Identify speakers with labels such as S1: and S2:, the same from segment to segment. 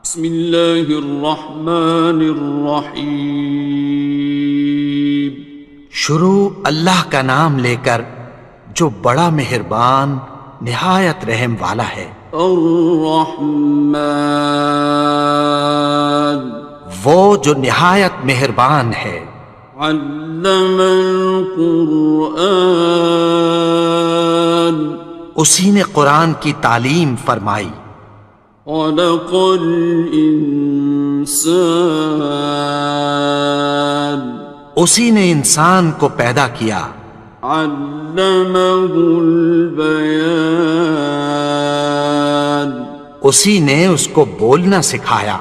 S1: بسم اللہ الرحمن الرحیم۔
S2: شروع اللہ کا نام لے کر جو بڑا مہربان نہایت رحم والا ہے۔
S1: الرحمن،
S2: وہ جو نہایت مہربان ہے۔
S1: علم القرآن،
S2: اسی نے قرآن کی تعلیم فرمائی۔
S1: خلق الانسان،
S2: اسی نے انسان کو پیدا کیا۔
S1: علمہ البیان،
S2: اسی نے اس کو بولنا سکھایا۔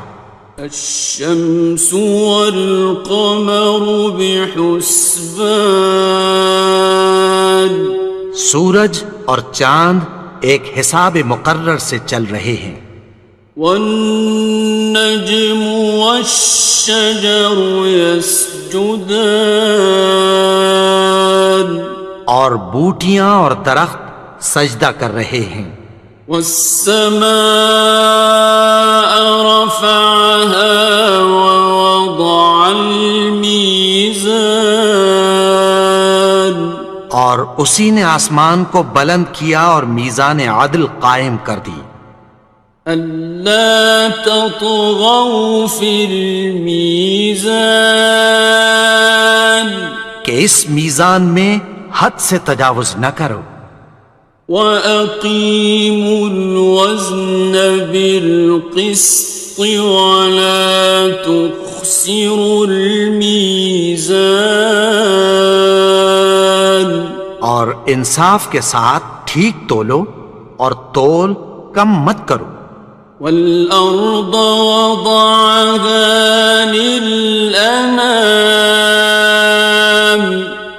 S1: الشمس والقمر بحسبان،
S2: سورج اور چاند ایک حساب مقرر سے چل رہے ہیں۔
S1: والنجم والشجر يسجدان،
S2: اور بوٹیاں اور درخت سجدہ کر رہے ہیں۔
S1: والسماء رفعها ووضع الميزان،
S2: اور اسی نے آسمان کو بلند کیا اور میزان عدل قائم کر دی۔
S1: ألا تطغوا في الميزان،
S2: کہ اس میزان میں حد سے تجاوز نہ کرو۔
S1: وَأَقِيمُوا الْوَزْنَ بِالْقِسْطِ وَلَا تُخْسِرُوا الْمِيزَانَ،
S2: اور انصاف کے ساتھ ٹھیک تولو اور تول کم مت کرو۔
S1: وَالْأَرْضَ وَضَعَهَا لِلْأَنَامِ،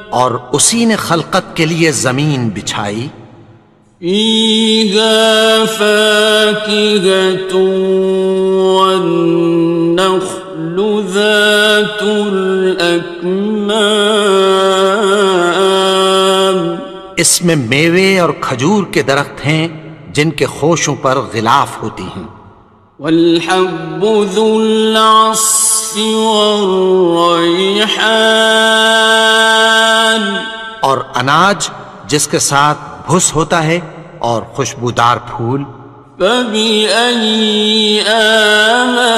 S2: اور اسی نے خلقت کے لیے زمین بچھائی۔
S1: فِيهَا فَاكِهَةٌ وَالنَّخْلُ ذَاتُ الْأَكْمَامِ،
S2: اس میں میوے اور کھجور کے درخت ہیں جن کے خوشوں پر غلاف ہوتی ہیں۔
S1: وَالْحَبُّ ذُو الْعَصْفِ وَالرَّيْحَانِ،
S2: اور اناج جس کے ساتھ بھس ہوتا ہے اور خوشبودار پھول۔
S1: فَبِأَيِّ آلَاءِ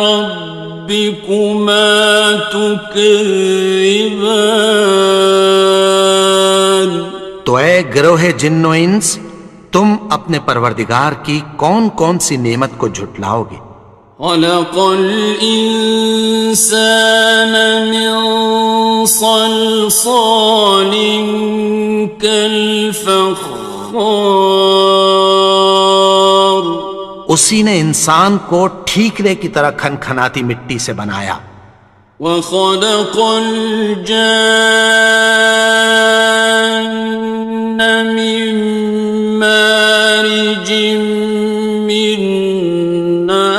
S1: رَبِّكُمَا تُكَذِّبَانِ،
S2: تو اے گروہ جن و انس، تم اپنے پروردگار کی کون کون سی نعمت کو جھٹلاؤ گے؟
S1: خَلَقَ الْإِنسَانَ مِنْ صَلْصَالٍ كَالْفَخَّارِ،
S2: اسی نے انسان کو ٹھیکرے کی طرح کھنکھناتی مٹی سے بنایا۔
S1: وَخَلَقَ الْجَانَّ مِن مَّارِجٍ مِّن نَّارٍ،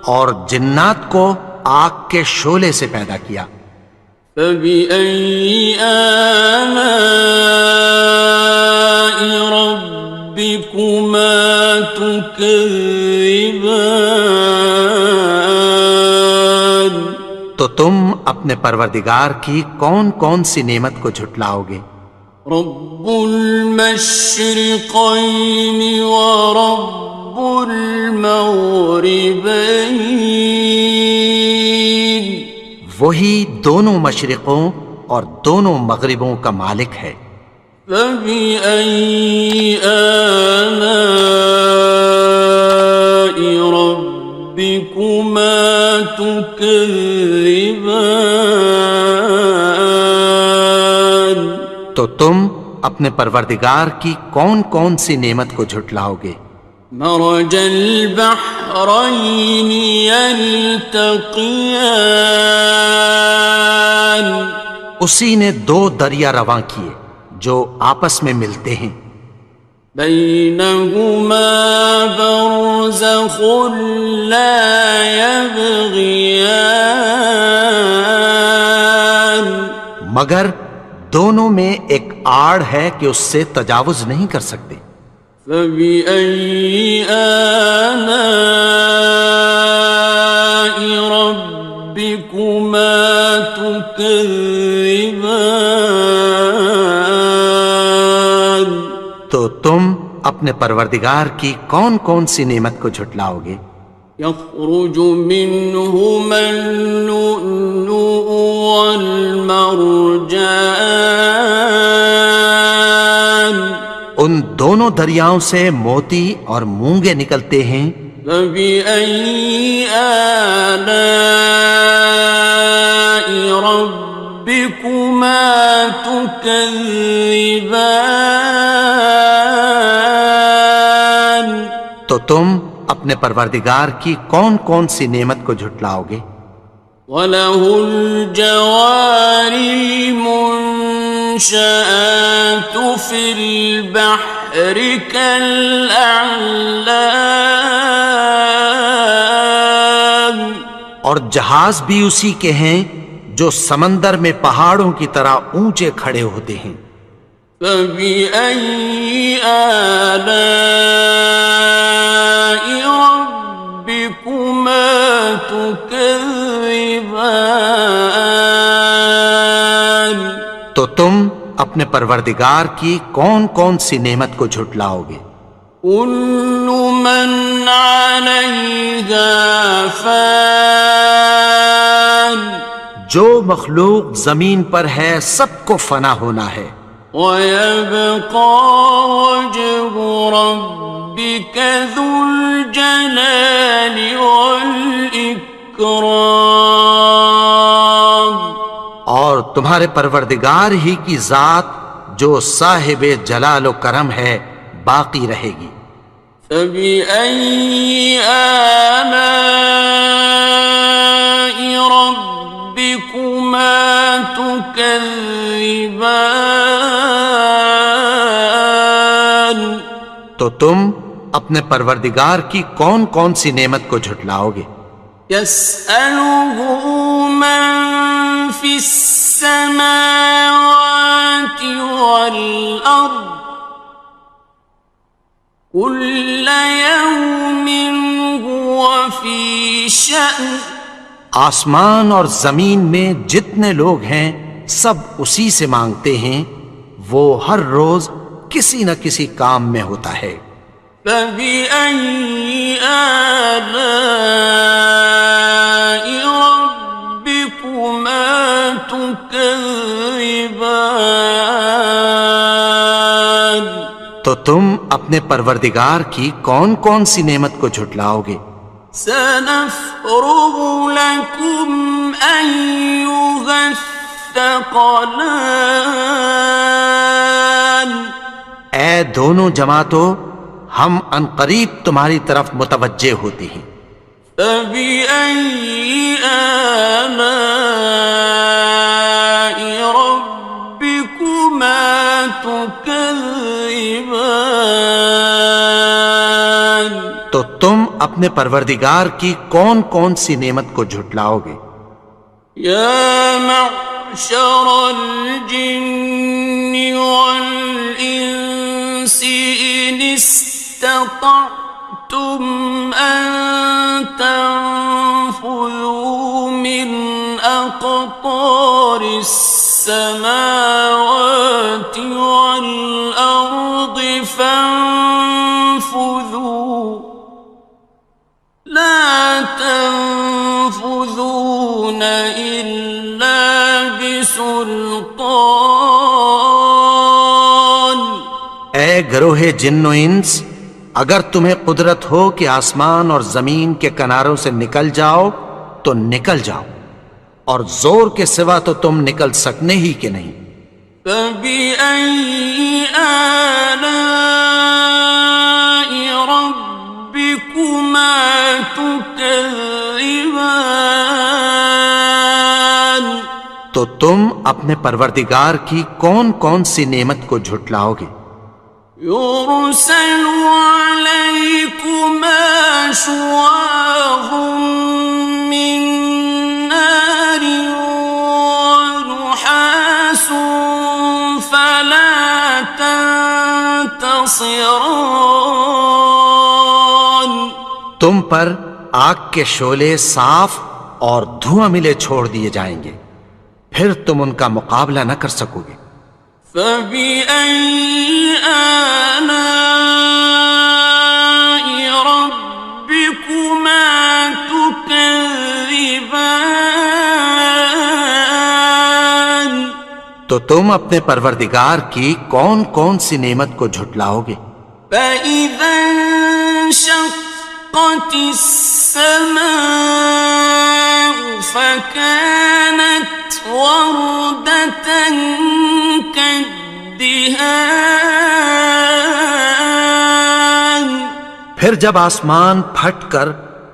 S2: اور جنات کو آگ کے شعلے سے پیدا کیا۔
S1: فَبِأَيِّ آلَاءِ رَبِّكُمَا تُكَذِّبَانِ،
S2: تو تم اپنے پروردگار کی کون کون سی نعمت کو جھٹلاؤ گے؟
S1: رب المشرقین ورب المغربین،
S2: وہی دونوں مشرقوں اور دونوں مغربوں کا مالک ہے۔
S1: فَبِأَيِّ آلَاءِ رَبِّكُمَا تُكَذِّبَانِ،
S2: تو تم اپنے پروردگار کی کون کون سی نعمت کو جھٹلاؤ گے؟
S1: مرج البحرین یلتقیان،
S2: اسی نے دو دریا رواں کیے جو آپس میں ملتے ہیں۔
S1: بینہما برزخ لا یبغیان،
S2: مگر دونوں میں ایک آڑ ہے کہ اس سے تجاوز نہیں کر سکتے۔
S1: فبأي آلاء ربكما تكذبان؟
S2: تو تم اپنے پروردگار کی کون کون سی نعمت کو جھٹلاؤ گے؟
S1: يخرج منهما اللؤلؤ والمرجان،
S2: ان دونوں دریاؤں سے موتی اور مونگے نکلتے ہیں۔
S1: فبأي آلاء ربكما تكذبان؟
S2: تو تم اپنے پروردگار کی کون کون سی نعمت کو جھٹلاؤ گے؟
S1: وَلَهُ الْجَوَارِ الْمُنشَآتُ فِي الْبَحْرِ كَالْأَعْلَامِ،
S2: اور جہاز بھی اسی کے ہیں جو سمندر میں پہاڑوں کی طرح اونچے کھڑے ہوتے ہیں۔
S1: فَبِأَيِّ آلَاءِ رَبِّكُمَا تُكَذِّبَانِ؟
S2: تو تم اپنے پروردگار کی کون کون سی نعمت کو جھٹلاؤ گے؟
S1: كُلُّ مَنْ عَلَيْهَا فَانٍ،
S2: جو مخلوق زمین پر ہے سب کو فنا ہونا ہے۔
S1: وَيَبْقَى وَجْهُ رَبِّكَ ذُو الْجَلَالِ وَالْإِكْرَامِ،
S2: اور تمہارے پروردگار ہی کی ذات جو صاحب جلال و کرم ہے باقی رہے گی۔
S1: فَبِأَيِّ آلَاءِ رَبِّكُمَا تُكَذِّبَانِ؟
S2: تو تم اپنے پروردگار کی کون کون سی نعمت کو جھٹلاؤ گے؟
S1: يَسْأَلُهُ مَن فِي السَّمَاوَاتِ وَالْأَرْضِ كُلَّ يَوْمٍ هُوَ فِي شَأْنٍ،
S2: آسمان اور زمین میں جتنے لوگ ہیں سب اسی سے مانگتے ہیں، وہ ہر روز کسی نہ کسی کام میں ہوتا ہے۔
S1: فَبِأَيِّ آلَاءِ رَبِّكُمَا تُكَذِّبَانِ؟
S2: تو تم اپنے پروردگار کی کون کون سی نعمت کو جھٹلاؤ گے؟
S1: سَنَفْرُغُ لَكُمْ أَيُّهَ الثَّقَلَانِ،
S2: اے دونوں جماعتوں، ہم عنقریب تمہاری طرف متوجہ ہوتے ہیں۔
S1: فَبِأَيِّ آلَاءِ رَبِّكُمَا تُكَذِّبَانِ؟
S2: تو تم اپنے پروردگار کی کون کون سی نعمت کو جھٹلاؤ گے؟
S1: يَا مَعْشَرَ الْجِنِّ وَالْإِنسِ إِنِ اسْتَطَعْتُمْ أَن تَنفُذُوا مِنْ أَقْطَارِ السَّمَاوَاتِ وَالْأَرْضِ فَانفُذُوا لَا تَنفُذُونَ إِلَّا بِسُلْطَانٍ۔
S2: اے گروہ جن و انس، اگر تمہیں قدرت ہو کہ آسمان اور زمین کے کناروں سے نکل جاؤ تو نکل جاؤ، اور زور کے سوا تو تم نکل سکنے ہی کہ نہیں۔
S1: فَبِأَيِّ آلَاءِ رَبِّكُمَا تُكَذِّبَانِ؟
S2: تو تم اپنے پروردگار کی کون کون سی نعمت کو جھٹلاؤ گے؟
S1: يُرْسَلُ عَلَيْكُمَا شُوَاظٌ مِّن نَّارٍ وَنُحَاسٌ خاصران.
S2: تم پر آگ کے شعلے صاف اور دھواں ملے چھوڑ دیے جائیں گے، پھر تم ان کا مقابلہ نہ کر سکو گے۔
S1: فَبِأَيِّ آلَاءِ رَبِّكُمَا تُكَذِّبَانِ.
S2: تو تم اپنے پروردگار کی کون کون سی نعمت کو جھٹلاؤ گے؟
S1: فَإِذَا انشَقَّتِ السَّمَاءُ فَكَانَتْ وَرْدَةً كَالدِّهَانِ.
S2: پھر جب آسمان پھٹ کر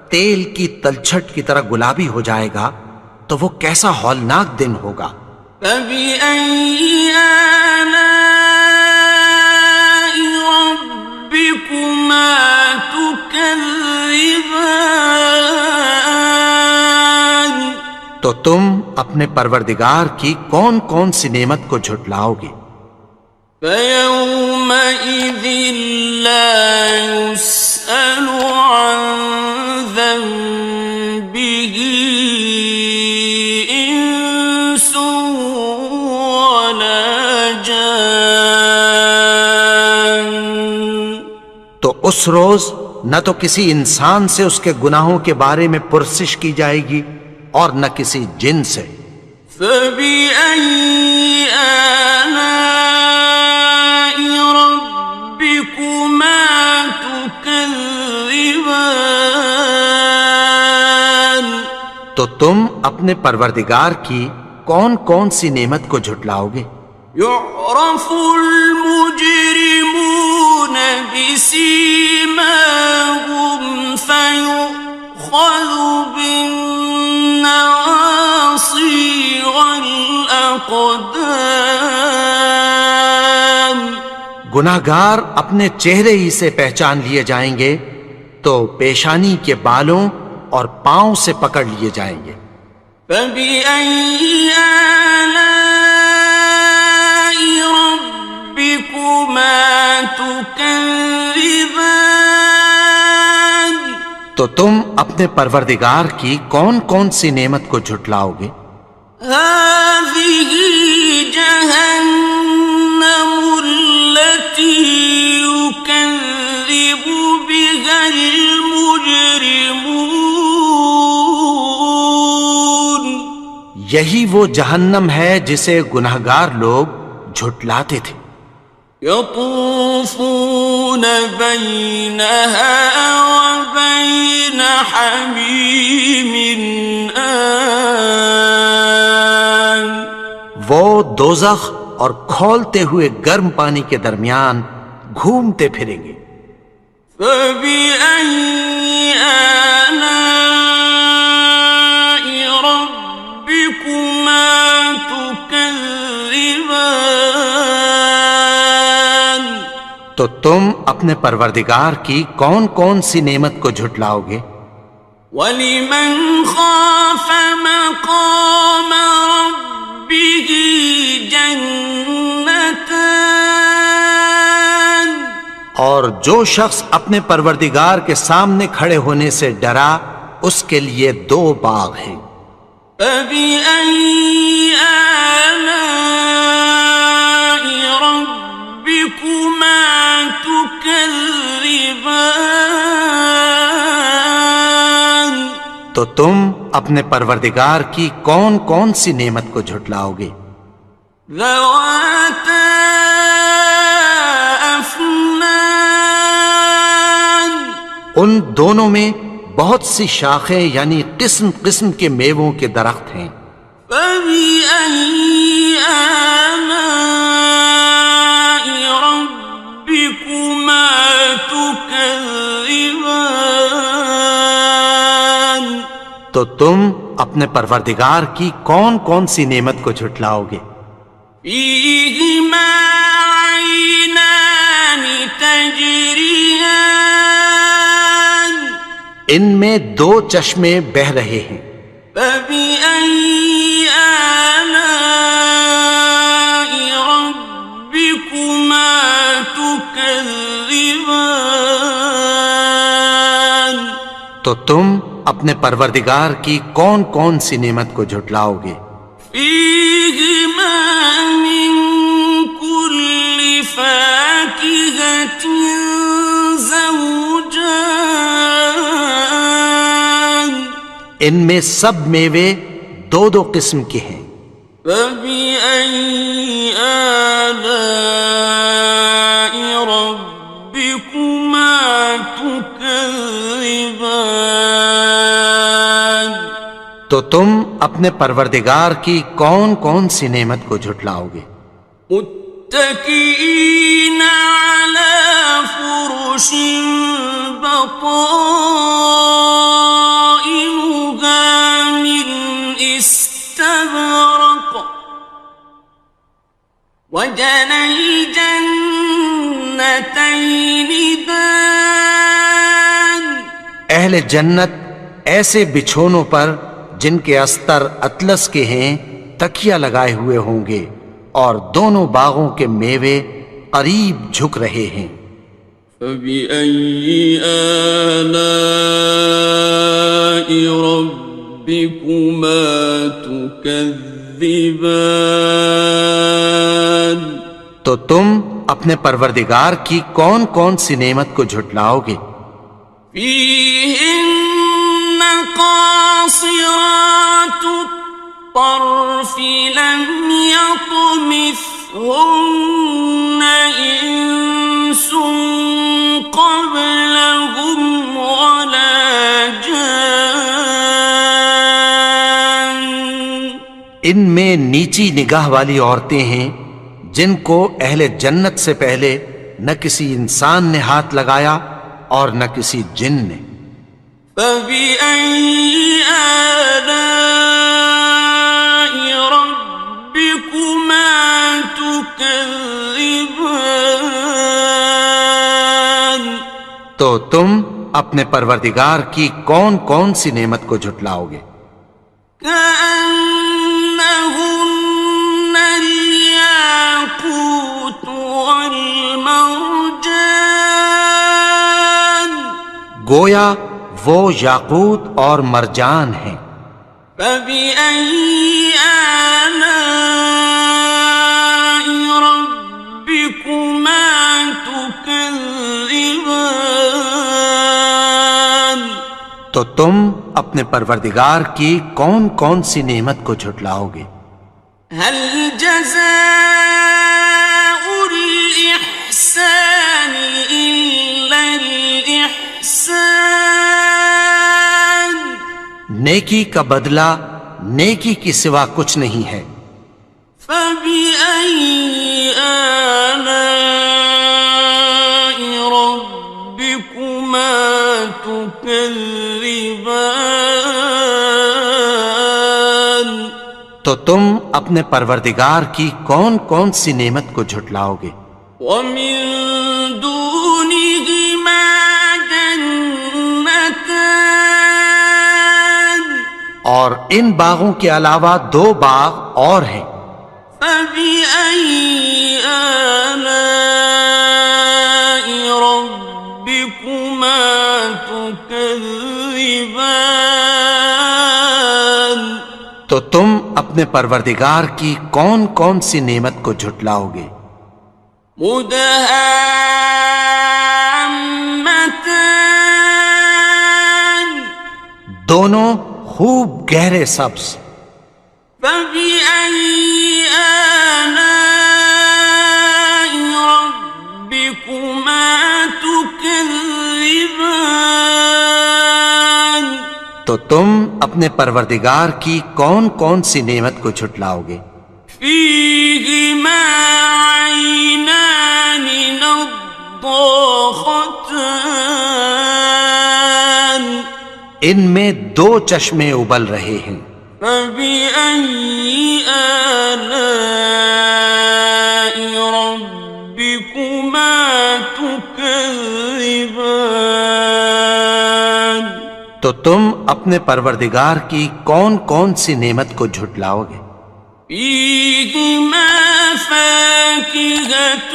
S2: تیل کی تلچھٹ کی طرح گلابی ہو جائے گا تو وہ کیسا ہولناک دن ہوگا۔
S1: فَبِأَيِّ آلَاءِ رَبِّكُمَا تُكَذِّبَانِ.
S2: تو تم اپنے پروردگار کی کون کون سی نعمت کو جھٹلاؤ گے؟
S1: فَيَوْمَئِذٍ لَا يُسْأَلُ عَنْ ذَنبِهِ إِنسٌ وَلَا جَانٌ.
S2: تو اس روز نہ تو کسی انسان سے اس کے گناہوں کے بارے میں پرسش کی جائے گی اور نہ کسی جن سے۔
S1: فَبِأَيِّ آلَاءِ رَبِّكُمَا تُكَذِّبَانِ.
S2: تو تم اپنے پروردگار کی کون کون سی نعمت کو جھٹلاؤ گے؟
S1: يُعْرَفُ الْمُجْرِمُونَ بِسِيمَاهُمْ فَيُؤْخَذُ بِالنَّوَاصِي وَالْأَقْدَامِ.
S2: گناہگار اپنے چہرے ہی سے پہچان لیے جائیں گے تو پیشانی کے بالوں اور پاؤں سے پکڑ لیے جائیں گے۔
S1: فَبِأَيِّ آلَاءِ رَبِّكُمَا تُكَذِّبَانِ.
S2: تو تم اپنے پروردگار کی کون کون سی نعمت کو جھٹلاؤ گے؟
S1: هَٰذِهِ جَهَنَّمُ الَّتِي يُكَذِّبُ بِهَا الْمُجْرِمُونَ.
S2: یہی وہ جہنم ہے جسے گناہگار لوگ جھٹلاتے تھے۔
S1: يَطُوفُونَ بَيْنَهَا وَبَيْنَ حَمِيمٍ آنٍ.
S2: وہ دوزخ اور کھولتے ہوئے گرم پانی کے درمیان گھومتے پھریں گے۔
S1: فَبِأَيِّ آلَاءِ رَبِّكُمَا تُكَذِّبَانِ.
S2: تو تم اپنے پروردگار کی کون کون سی نعمت کو جھٹلاؤ گے؟
S1: وَلِمَنْ خَافَ مَقَامَ رَبِّهِ جَنَّتَانِ.
S2: اور جو شخص اپنے پروردگار کے سامنے کھڑے ہونے سے ڈرا اس کے لیے دو باغ ہیں۔
S1: فَبِأَيِّ آلَاءِ رَبِّكُمَا تُكَذِّبَانِ.
S2: تو تم اپنے پروردگار کی کون کون سی نعمت کو جھٹلاؤ گے؟
S1: ذَوَاتَا أَفْنَانٍ.
S2: ان دونوں میں بہت سی شاخیں یعنی قسم قسم کے میووں کے درخت ہیں۔
S1: فَبِأَيِّ آلَاءِ رَبِّكُمَا تُكَذِّبَانِ.
S2: تو تم اپنے پروردگار کی کون کون سی نعمت کو جھٹلاؤ گے؟
S1: فِيهِمَا عَيْنَانِ تَجْرِيَانِ.
S2: ان میں دو چشمے بہہ رہے ہیں۔
S1: فَبِأَيِّ آلَاءِ رَبِّكُمَا تُكَذِّبَانِ. تكذبان
S2: تو تم اپنے پروردگار کی کون کون سی نعمت کو جھٹلاؤ گے؟
S1: فيهما من كل فاكهة زوجان
S2: ان میں سب میوے دو دو قسم کے ہیں۔
S1: فبأي آلاء ربكما تكذبان
S2: تو تم اپنے پروردگار کی کون کون سی نعمت کو جھٹلاؤ گے؟
S1: متكئين على فرش بطائنها من استبرق وجنى الجنتين دان
S2: اہل جنت ایسے بچھونوں پر جن کے استر اطلس کے ہیں تکیہ لگائے ہوئے ہوں گے، اور دونوں باغوں کے میوے قریب جھک رہے ہیں۔
S1: فبأي آلاء ربكما تكذبان
S2: تو تم اپنے پروردگار کی کون کون سی نعمت کو جھٹلاؤ گے؟
S1: فيهن قاصرات الطرف لم يطمثهن إنس قبلهم ولا جان
S2: ان میں نیچی نگاہ والی عورتیں ہیں جن کو اہل جنت سے پہلے نہ کسی انسان نے ہاتھ لگایا اور نہ کسی جن نے۔
S1: فبأي آلاء ربكما تكذبان
S2: تو تم اپنے پروردگار کی کون کون سی نعمت کو جھٹلاؤ گے؟
S1: كأنهن الياقوت والمرجان
S2: گویا وہ یاقوت اور مرجان ہیں۔
S1: فبأي آلاء ربكما تكذبان
S2: تو تم اپنے پروردگار کی کون کون سی نعمت کو جھٹلاؤ گے؟
S1: هل جزاء الإحسان إلا الإحسان
S2: نیکی کا بدلہ نیکی کی سوا کچھ نہیں ہے۔
S1: فبأي آلاء ربكما تكذبان
S2: تو تم اپنے پروردگار کی کون کون سی نعمت کو جھٹلاؤ گے؟
S1: ومن دونهما جنتان
S2: اور ان باغوں کے علاوہ دو باغ اور ہیں۔
S1: فبأي آلاء ربكما تكذبان
S2: تو تم اپنے پروردگار کی کون کون سی نعمت کو جھٹلاؤ گے؟
S1: مدهامتان
S2: دونوں خوب گہرے سبز۔
S1: فبأي آلاء ربكما تكذبان
S2: تو تم اپنے پروردگار کی کون کون سی نعمت کو جھٹلاؤ گے؟
S1: فيهما عينان نضاختان
S2: ان میں دو چشمے ابل رہے ہیں۔
S1: فبأي آلاء ربكما تكذبان
S2: تو تم اپنے پروردگار کی کون کون سی نعمت کو جھٹلاؤ گے؟
S1: فيهما فاكهة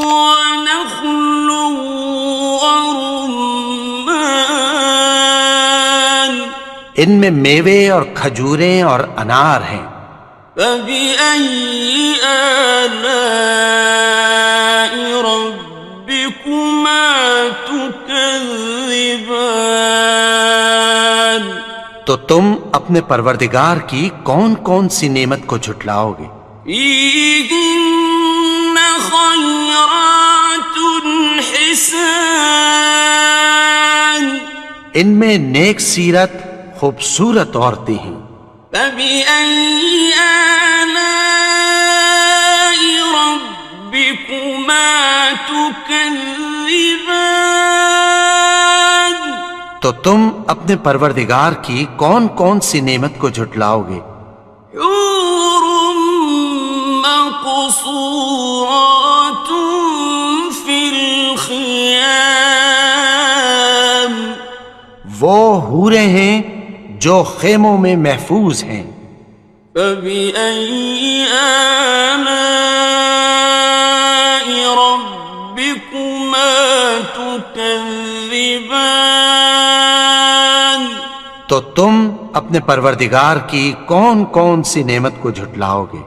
S1: ونخل ورمان
S2: ان میں میوے اور کھجوریں اور انار ہیں.
S1: فبأي آلاء ربكما تكذبان
S2: تو تم اپنے پروردگار کی کون کون سی نعمت کو جھٹلاؤ گے؟
S1: فيهن خيرات حسان
S2: ان میں نیک سیرت خوبصورت عورتیں ہیں.
S1: فبأي آلاء ربكما تكذبان
S2: تو تم اپنے پروردگار کی کون کون سی نعمت کو جھٹلاؤ گے؟
S1: حور مقصورات في الخيام
S2: وہ حوریں ہیں جو خیموں میں محفوظ ہیں.
S1: فبأي آلاء ربكما تكذبان
S2: تو تم اپنے پروردگار کی کون کون سی نعمت کو جھٹلاؤ گے؟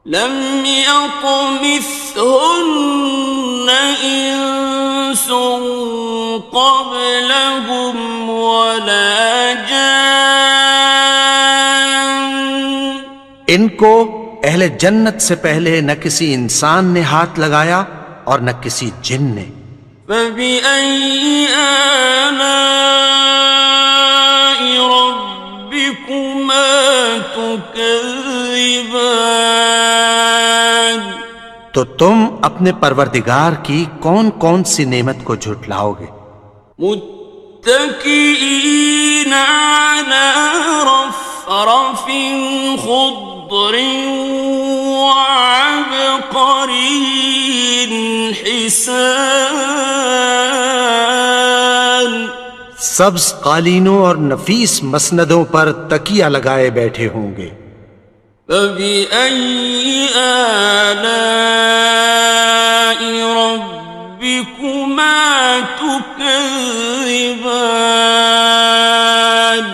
S1: لم يطمثهن إنس قبلهم ولا جان
S2: ان کو اہل جنت سے پہلے نہ کسی انسان نے ہاتھ لگایا اور نہ کسی جن نے.
S1: فبأي آلاء ربكما تكذبان
S2: تو تم اپنے پروردگار کی کون کون سی نعمت کو جھٹلاؤ گے؟
S1: متكئين على رفرف خضر وعبقري حسان
S2: سبز قالینوں اور نفیس مسندوں پر تکیہ لگائے بیٹھے ہوں گے.
S1: فبأي آلاء ربكما تكذبان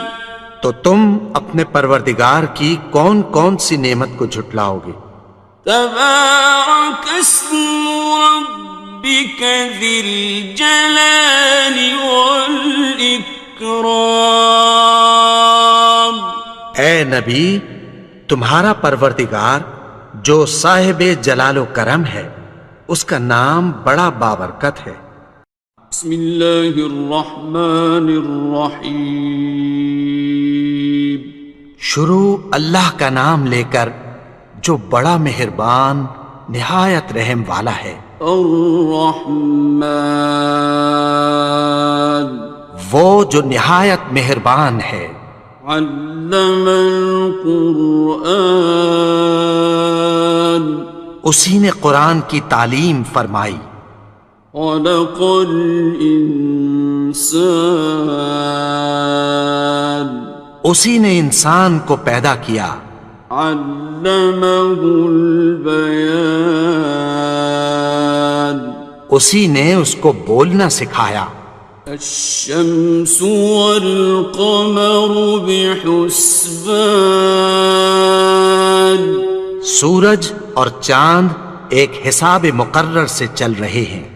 S2: تو تم اپنے پروردگار کی کون کون سی نعمت کو جھٹلاؤ گے؟
S1: تبارك اسم ربك ذي الجلال والإكرام
S2: اے نبی، تمہارا پروردگار جو صاحب جلال و کرم ہے، اس کا نام بڑا بابرکت ہے.
S1: بسم اللہ الرحمن الرحیم
S2: شروع اللہ کا نام لے کر جو بڑا مہربان نہایت رحم والا ہے.
S1: الرحمن
S2: وہ جو نہایت مہربان ہے.
S1: علم القرآن
S2: اسی نے قرآن کی تعلیم فرمائی.
S1: خلق الانسان
S2: اسی نے انسان کو پیدا کیا.
S1: علمہ البیان
S2: اسی نے اس کو بولنا سکھایا.
S1: الشمس والقمر بحسبان
S2: سورج اور چاند ایک حساب مقرر سے چل رہے ہیں.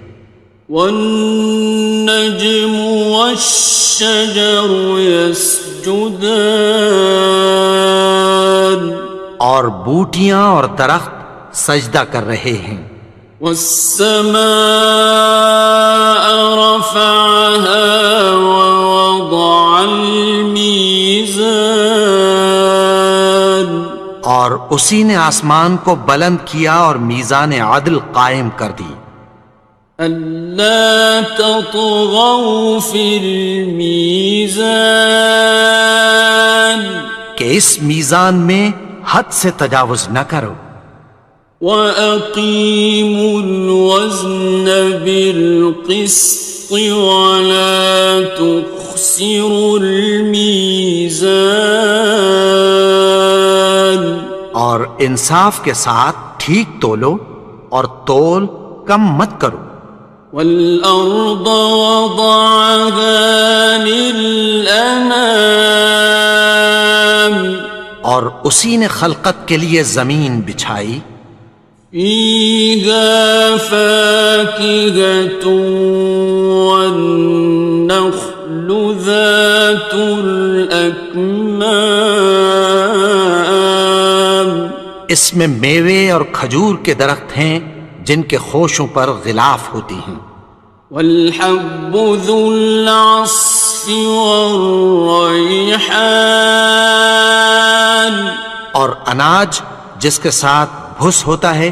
S1: والنجم والشجر يسجدان
S2: اور بوٹیاں اور درخت سجدہ کر رہے ہیں.
S1: والسماء رفعها ووضع الميزان
S2: اور اسی نے آسمان کو بلند کیا اور میزان عدل قائم کر دی.
S1: ألا تطغوا في الميزان
S2: کہ اس میزان میں حد سے تجاوز نہ کرو.
S1: وَأَقِيمُوا الْوَزْنَ بِالْقِسْطِ وَلَا تُخْسِرُوا الْمِيزَانَ
S2: اور انصاف کے ساتھ ٹھیک تولو اور تول کم مت کرو.
S1: والأرض وضعها للأنام
S2: اور اسی نے خلقت کے لیے زمین بچھائی.
S1: فيها فاكهة والنخل ذات الأكمام
S2: اس میں میوے اور کھجور کے درخت ہیں جن کے خوشوں پر غلاف ہوتی ہیں.
S1: والحب ذو العصف والریحان
S2: اور اناج جس کے ساتھ بھس ہوتا ہے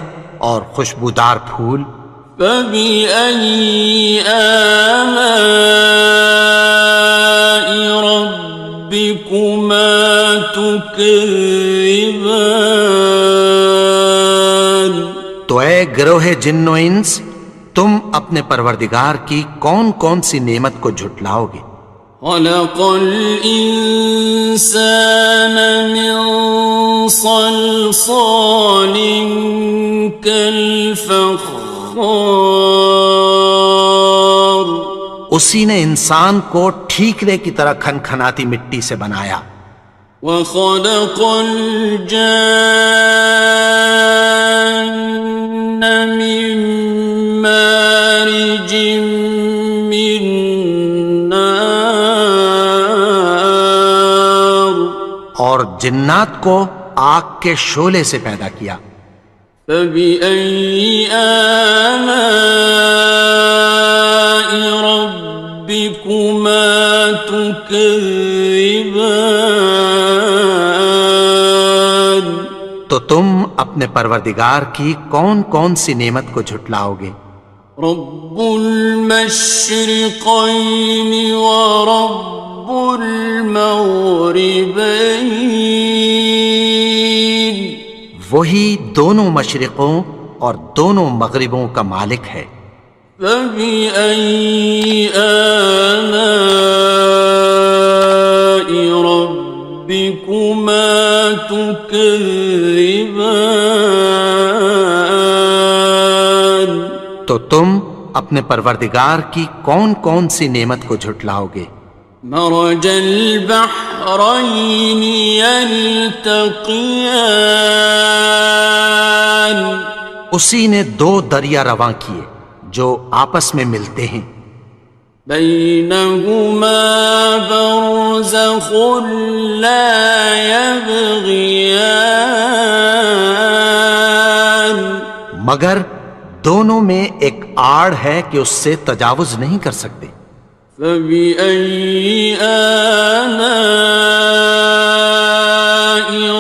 S2: اور خوشبودار پھول.
S1: فبأي آلاء ربكما تكذبان
S2: تو اے گروہ جن و انس تم اپنے پروردگار کی کون کون سی نعمت کو جھٹلاؤ گے.
S1: خلق الإنسان من صلصال كالفخار
S2: اسی نے انسان کو ٹھیکرے کی طرح کھنکھناتی مٹی سے بنایا.
S1: وخلق الجان من مارج من نار
S2: اور جنات کو آگ کے شعلے سے پیدا کیا.
S1: فبأي آلاء ربكما تكذبان
S2: تو تم اپنے پروردگار کی کون کون سی نعمت کو جھٹلاؤ گے.
S1: رب المشرقين ورب المغربين
S2: وہی دونوں مشرقوں اور دونوں مغربوں کا مالک ہے.
S1: فبأي آلاء ربكما تكذبان
S2: تو تم اپنے پروردگار کی کون کون سی نعمت کو جھٹلاؤ گے.
S1: مرج البحرين يلتقيان
S2: اسی نے دو دریا رواں کیے جو آپس میں ملتے ہیں.
S1: بينهما برزخ لا يبغيان
S2: مگر دونوں میں ایک آڑ ہے کہ اس سے تجاوز نہیں کر سکتے.
S1: فبأي آلاء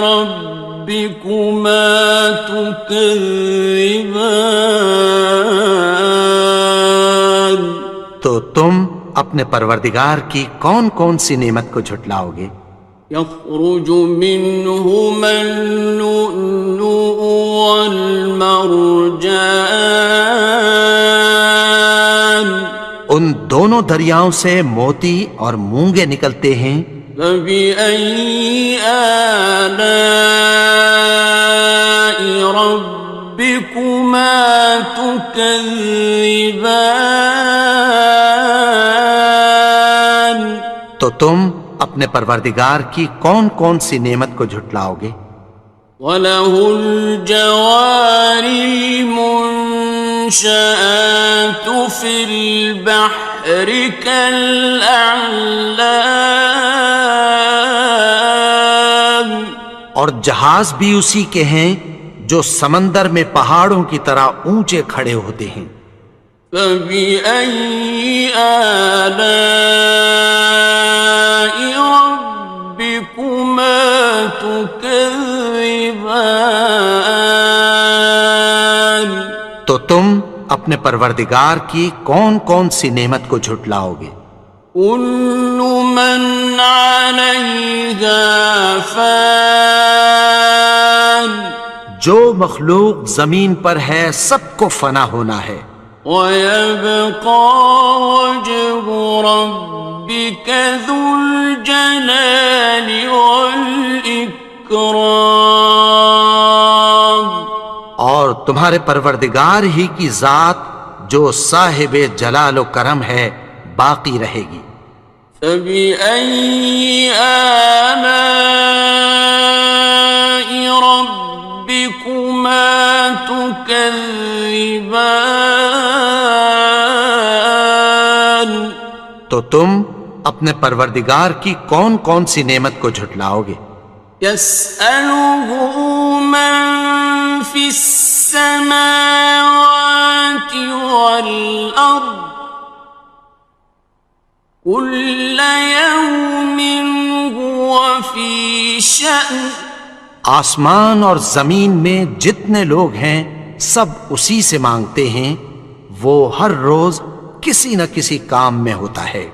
S1: ربكما تكذبان
S2: تو تم اپنے پروردگار کی کون کون سی نعمت کو جھٹلاؤ گے.
S1: يخرج منهما اللؤلؤ والمرجان
S2: ان دونوں دریاؤں سے موتی اور مونگے نکلتے ہیں.
S1: فبأي آلاء ربكما تكذبان
S2: تو تم اپنے پروردگار کی کون کون سی نعمت کو جھٹلاؤ گے.
S1: وَلَهُ الْجَوَارِ الْمُنشَآتُ فِي الْبَحْرِ كَالْأَعْلَامِ
S2: اور جہاز بھی اسی کے ہیں جو سمندر میں پہاڑوں کی طرح اونچے کھڑے ہوتے ہیں.
S1: فَبِأَيِّ آلَاءِ رَبِّكُمَا تُكَذِّبَانِ
S2: تو تم اپنے پروردگار کی کون کون سی نعمت کو جھٹلاؤ گے.
S1: كُلُّ مَنْ عَلَيْهَا فَانٍ
S2: جو مخلوق زمین پر ہے سب کو فنا ہونا ہے.
S1: وَيَبْقَى وَجْهُ رَبِّكَ ذُو الْجَلَالِ وَالْإِكْرَامِ
S2: تمہارے پروردگار ہی کی ذات جو صاحب جلال و کرم ہے باقی رہے گی۔
S1: فبأي آلاء ربكما تكذبان؟
S2: تو تم اپنے پروردگار کی کون کون سی نعمت کو جھٹلاؤ گے؟
S1: يسأله من في السماوات والأرض كل يوم هو في شأن۔
S2: آسمان اور زمین میں جتنے لوگ ہیں سب اسی سے مانگتے ہیں، وہ ہر روز کسی نہ کسی کام میں ہوتا ہے۔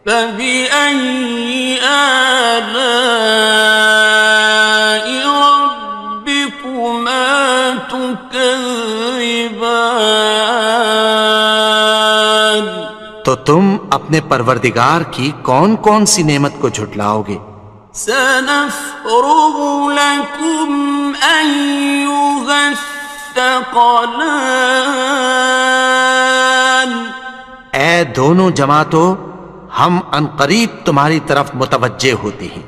S1: فبأي آلاء ربكما تكذبان؟
S2: تو تم اپنے پروردگار کی کون کون سی نعمت کو جھٹلاؤ گے؟
S1: سنفرغ لكم أيها الثقلان۔
S2: اے دونوں جماعتوں، ہم عنقریب تمہاری طرف متوجہ ہوتے ہیں۔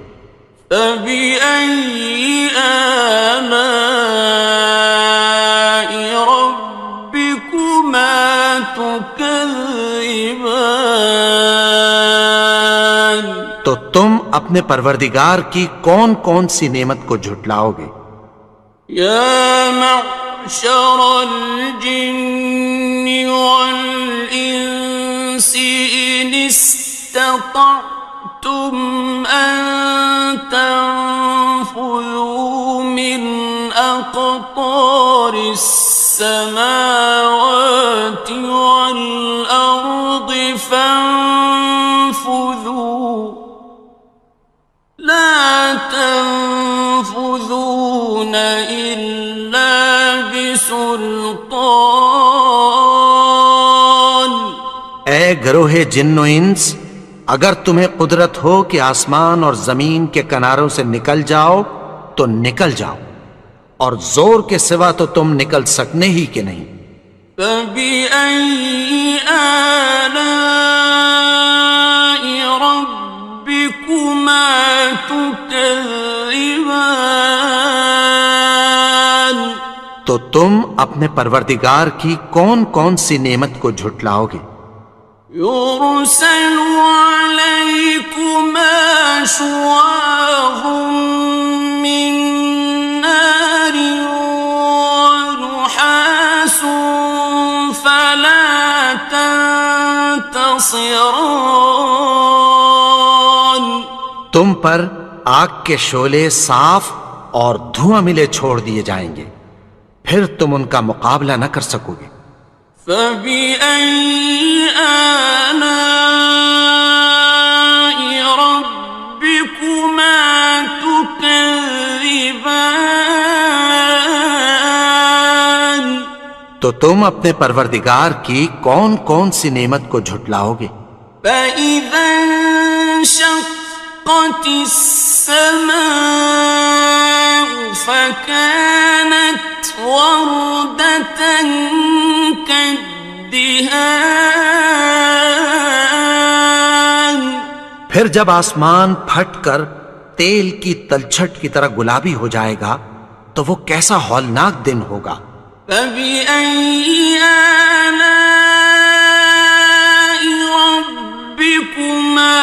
S1: فبأي آلاء ربكما تكذبان؟
S2: تو تم اپنے پروردگار کی کون کون سی نعمت کو جھٹلاؤ گے؟
S1: يا معشر الجن والإنس إن استطعتم أن تنفذوا من أقطار السماوات والأرض فانفذوا لا تنفذون إلا بسلطان۔
S2: اے گروہ جن و انس، اگر تمہیں قدرت ہو کہ آسمان اور زمین کے کناروں سے نکل جاؤ تو نکل جاؤ، اور زور کے سوا تو تم نکل سکنے ہی کہ نہیں۔
S1: فبأي آلاء ربكما تكذبان؟
S2: تو تم اپنے پروردگار کی کون کون سی نعمت کو جھٹلاؤ گے؟
S1: يرسل عليكما شواظ من نار ونحاس فلا تنتصران۔
S2: تم پر آگ کے شعلے صاف اور دھواں ملے چھوڑ دیے جائیں گے، پھر تم ان کا مقابلہ نہ کر سکو گے۔
S1: فبأي آلاء ربكما تكذبان؟
S2: تو تم اپنے پروردگار کی کون کون سی نعمت کو جھٹلاؤ گے؟
S1: فإذا انشقت السماء فكانت وردة كالدهان۔
S2: پھر جب آسمان پھٹ کر تیل کی تلچھٹ کی طرح گلابی ہو جائے گا تو وہ کیسا ہولناک دن ہوگا۔
S1: فبأي آلاء ربكما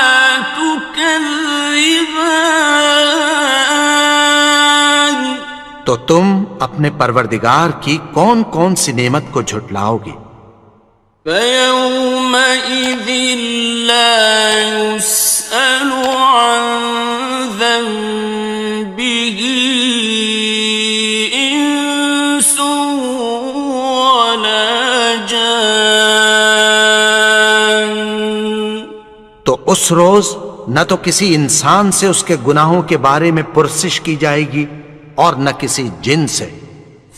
S1: تكذبان؟
S2: تو تم اپنے پروردگار کی کون کون سی نعمت کو جھٹلاؤ گے؟
S1: فيومئذ لا يسأل عن ذنبه إنس ولا جان۔
S2: تو اس روز نہ تو کسی انسان سے اس کے گناہوں کے بارے میں پرسش کی جائے گی اور نہ کسی جن سے۔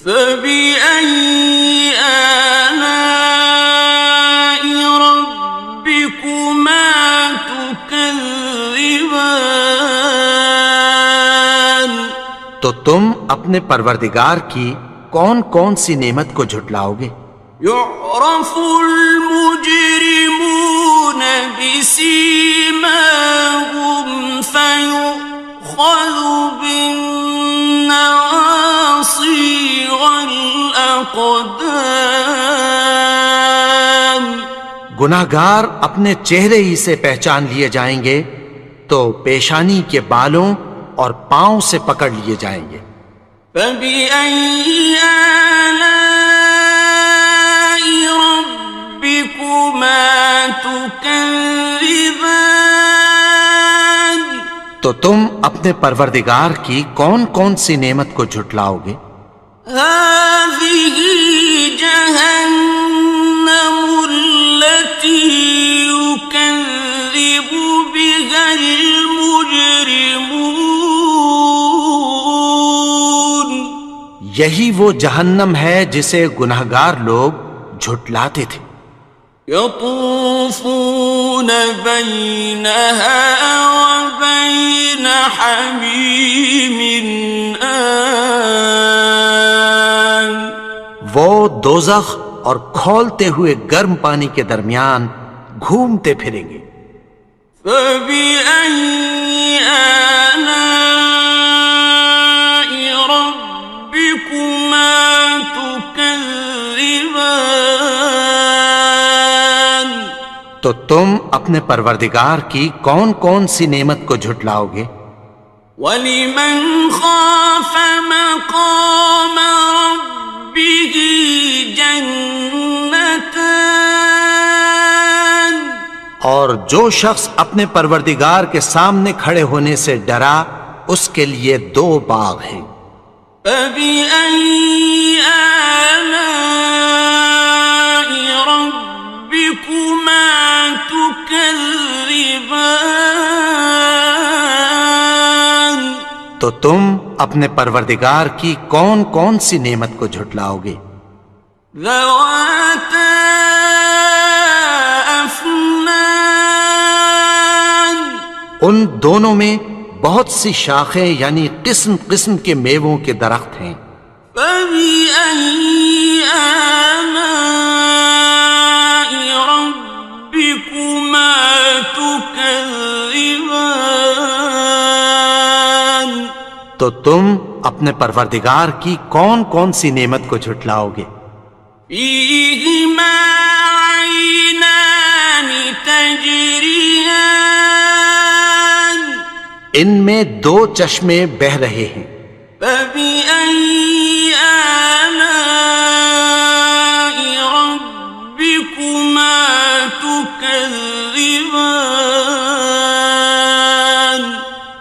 S1: فبأي آلاء ربكما تكذبان؟
S2: تو تم اپنے پروردگار کی کون کون سی نعمت کو جھٹلاؤ گے؟
S1: يعرف المجرمون بسيماهم فيؤخذ بالنواصي والأقدام.
S2: گناہگار اپنے چہرے ہی سے پہچان لیے جائیں گے تو پیشانی کے بالوں اور پاؤں سے پکڑ لیے جائیں گے.
S1: فبأي آلاء ربكما تكذبان.
S2: تو تم اپنے پروردگار کی کون کون سی نعمت کو جھٹلاؤ گے؟
S1: هذه جهنم التي يكذب بها المجرمون.
S2: یہی وہ جہنم ہے جسے گناہگار لوگ جھٹلاتے تھے.
S1: يطوفون بينها وبين حميم آن.
S2: وہ دوزخ اور کھولتے ہوئے گرم پانی کے درمیان گھومتے پھریں گے.
S1: فبأي آلاء ربكما تكذبان.
S2: تو تم اپنے پروردگار کی کون کون سی نعمت کو جھٹلاؤ گے؟
S1: وَلِمَنْ خَافَ مَقَامَ رَبِّهِ جَنَّتَانِ.
S2: اور جو شخص اپنے پروردگار کے سامنے کھڑے ہونے سے ڈرا اس کے لیے 2 باغ ہیں.
S1: فَبِأَيِّ آلَاءِ رَبِّكُمَا تُكَذِّبَانِ.
S2: تو تم اپنے پروردگار کی کون کون سی نعمت کو جھٹلاؤ گے؟
S1: ذَوَاتَا أَفْنَانٍ.
S2: ان دونوں میں بہت سی شاخیں یعنی قسم قسم کے میووں کے درخت ہیں.
S1: فَبِأَيِّ آلَاءِ رَبِّكُمَا تُكَذِّبَانِ.
S2: تو تم اپنے پروردگار کی کون کون سی نعمت کو جھٹلاؤ گے؟
S1: فِيهِمَا عَيْنَانِ تَجْرِيَانِ.
S2: ان میں 2 چشمے بہہ رہے ہیں.
S1: فَبِأَيِّ آلَاءِ رَبِّكُمَا تُكَذِّبَانِ.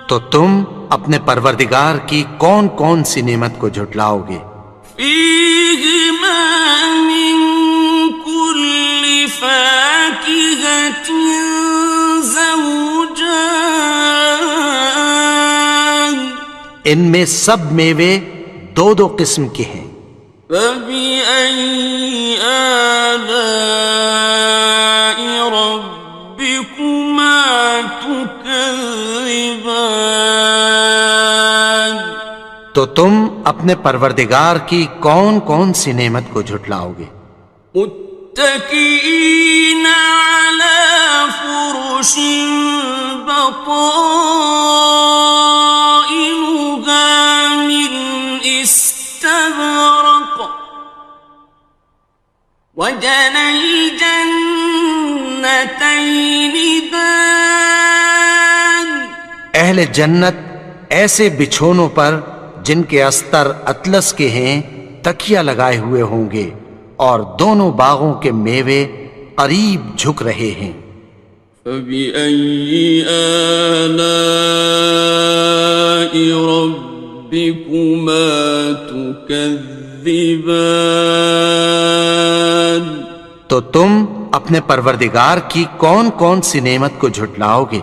S2: تو تم اپنے پروردگار کی کون کون سی نعمت کو جھٹلاؤ گے؟
S1: فِيهِمَا مِن كُلِّ فَاكِهَةٍ زَوْجَانِ.
S2: ان میں سب میوے 2 قسم کے ہیں.
S1: فَبِأَيِّ آلَاءِ رَبِّكُمَا تُكَذِّبَانِ.
S2: تو تم اپنے پروردگار کی کون کون سی نعمت کو جھٹلاؤ گے؟
S1: متكئين على فرش بطائنها من استبرق وجنى الجنتين دان.
S2: اہل جنت ایسے بچھونوں پر جن کے استر اطلس کے ہیں تکیہ لگائے ہوئے ہوں گے اور دونوں باغوں کے میوے قریب جھک رہے ہیں.
S1: فَبِأَيِّ آلَاءِ رَبِّكُمَا تُكَذِّبَانِ.
S2: تو تم اپنے پروردگار کی کون کون سی نعمت کو جھٹلاؤ گے؟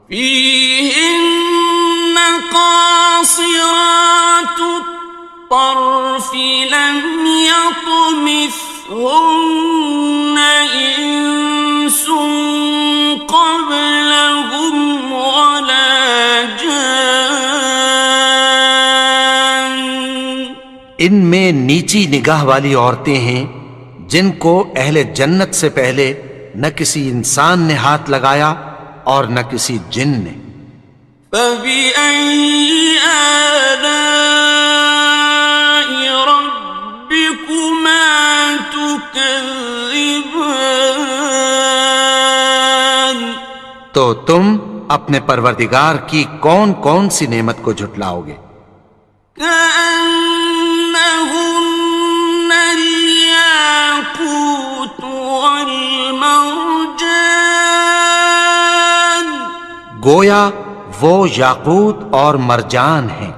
S1: فِيهِنَّ قَاصِرَاتُ الطَّرْفِ لَمْ يَطْمِثْهُنَّ إِنسٌ قَبْلَهُمْ وَلَا جَانٌّ.
S2: ان میں نیچی نگاہ والی عورتیں ہیں جن کو اہل جنت سے پہلے نہ کسی انسان نے ہاتھ لگایا اور نہ کسی جن نے۔
S1: فَبِأَيِّ آلَاءِ رَبِّكُمَا تُكَذِّبَانِ؟
S2: تو تم اپنے پروردگار کی کون کون سی نعمت کو جھٹلاؤ گے؟
S1: كأنهن الياقوت والمرجان،
S2: گویا وہ یاقوت اور مرجان ہیں۔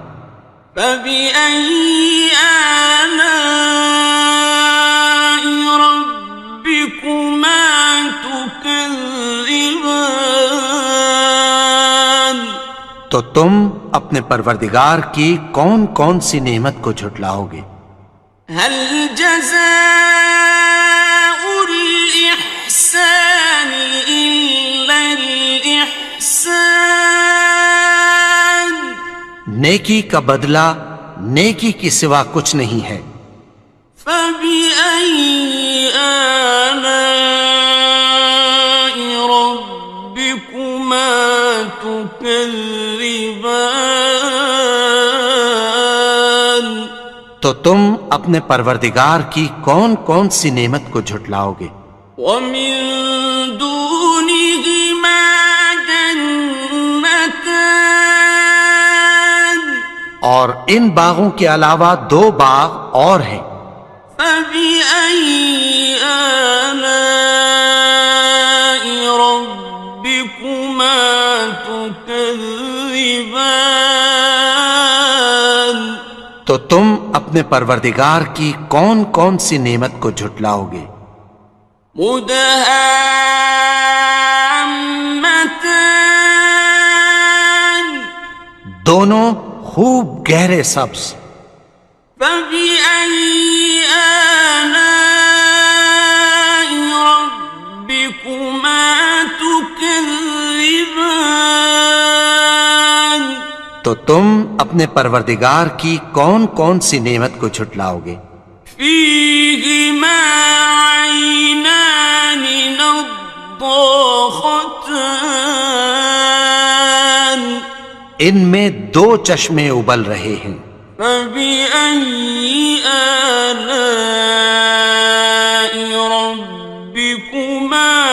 S1: فبأي آلاء ربكما تكذبان؟
S2: تو تم اپنے پروردگار کی کون کون سی نعمت کو جھٹلاؤ گے؟
S1: هل جزاء الإحسان إلا الإحسان؟
S2: نیکی کا بدلہ نیکی کی سوا کچھ نہیں ہے۔
S1: فبأي آلاء ربكما تكذبان؟
S2: تو تم اپنے پروردگار کی کون کون سی نعمت کو جھٹلاؤ گے؟
S1: ومن دونهما جنتان،
S2: اور ان باغوں کے علاوہ دو باغ اور ہیں۔
S1: فبأي آلاء ربكما تكذبان؟
S2: تو تم اپنے پروردگار کی کون کون سی نعمت کو جھٹلاؤ گے؟
S1: مدہامتان،
S2: دونوں خوب گہرے سبز۔
S1: فبأي آلاء ربكما تكذبان؟
S2: تو تم اپنے پروردگار کی کون کون سی نعمت کو جھٹلاؤ گے؟
S1: فيهما عينان نضاختان،
S2: ان میں دو چشمے ابل رہے ہیں۔
S1: فبأي آلاء ربكما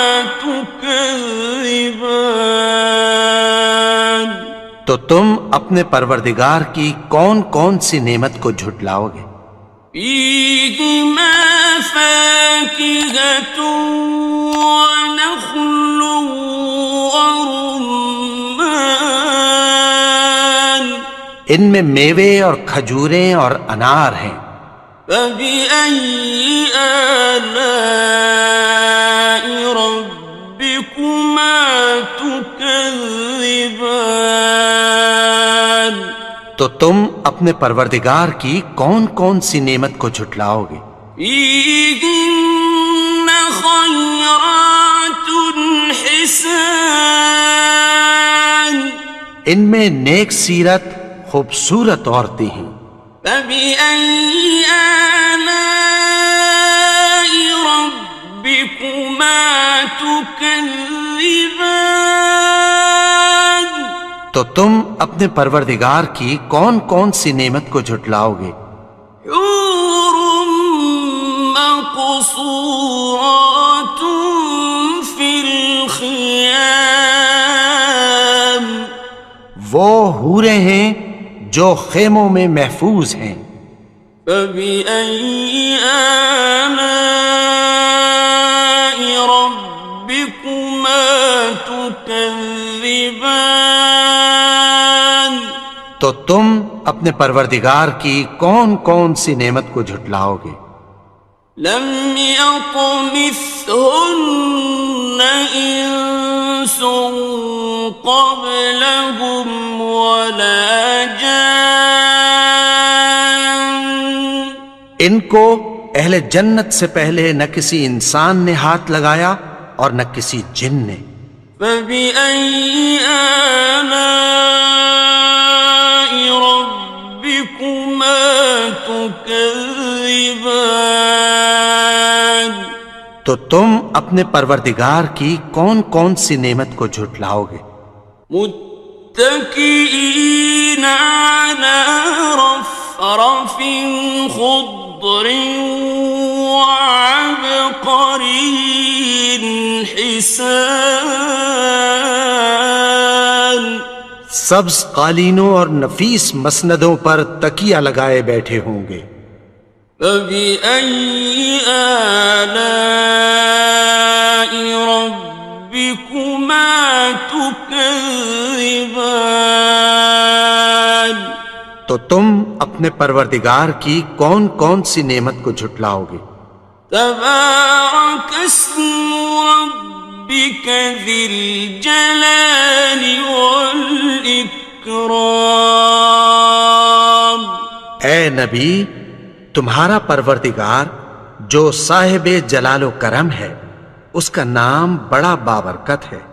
S1: تكذبان؟
S2: تو تم اپنے پروردگار کی کون کون سی نعمت کو جھٹلاؤ گے؟
S1: فيهما فاكهة ونخل ورمان،
S2: ان میں میوے اور کھجوریں اور انار ہیں۔
S1: فبأي آلاء ربكما تكذبان؟
S2: تو تم اپنے پروردگار کی کون کون سی نعمت کو جھٹلاؤ گے؟
S1: فيهن خيرات حسان،
S2: ان میں نیک سیرت خوبصورت عورتیں ہیں۔
S1: فبأي آلاء ربكما تكذبان؟
S2: تو تم اپنے پروردگار کی کون کون سی نعمت کو جھٹلاؤ گے؟
S1: حور مقصورات في الخيام،
S2: وہ حوریں ہیں جو خیموں میں محفوظ ہیں۔
S1: فبأي آلاء ربكما تكذبان؟
S2: تو تم اپنے پروردگار کی کون کون سی نعمت کو جھٹلاؤ گے؟
S1: لم يطمثهن إنس قبلهم ولا جان،
S2: ان کو اہل جنت سے پہلے نہ کسی انسان نے ہاتھ لگایا اور نہ کسی جن نے۔
S1: فبأي آلاء ربكما تكذبان؟ تكذبان
S2: تو تم اپنے پروردگار کی کون کون سی نعمت کو جھٹلاؤ گے؟
S1: متكئين على رفرف خضر وعبقري حسان
S2: سبز قالینوں اور نفیس مسندوں پر تکیہ لگائے بیٹھے ہوں گے۔
S1: فبأي آلاء ربكما تكذبان
S2: تو تم اپنے پروردگار کی کون کون سی نعمت کو جھٹلاؤ گے؟
S1: تبارك اسم ربك ذي الجلال والإكرام
S2: اے نبی، تمہارا پروردگار جو صاحب جلال و کرم ہے، اس کا نام بڑا بابرکت ہے۔